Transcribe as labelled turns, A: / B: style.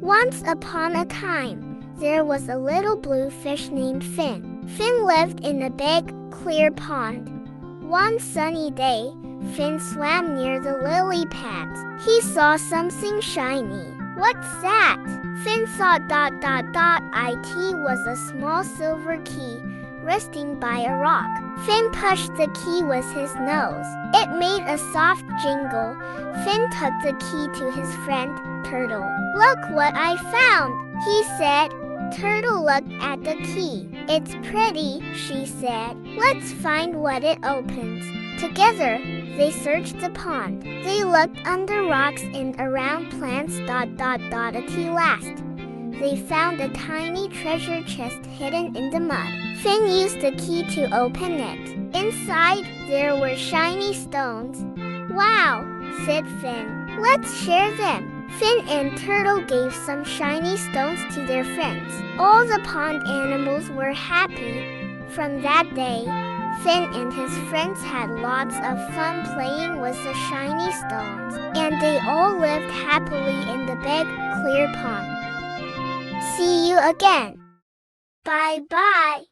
A: Once upon a time, there was a little blue fish named Finn. Finn lived in a big, clear pond. One sunny day, Finn swam near the lily pads. He saw something shiny. What's that? Finn saw ... It was a small silver key resting by a rock. Finn pushed the key with his nose. It made a soft jingle. Finn took the key to his friend, Turtle. "Look what I found," he said. Turtle looked at the key. "It's pretty," she said. "Let's find what it opens." Together, they searched the pond. They looked under rocks and around plants ... At last, they found a tiny treasure chest hidden in the mud. Finn used the key to open it. Inside, there were shiny stones. "Wow," said Finn. "Let's share them." Finn and Turtle gave some shiny stones to their friends. All the pond animals were happy. From that day, Finn and his friends had lots of fun playing with the shiny stones, and they all lived happily in the big, clear pond. See you again. Bye-bye.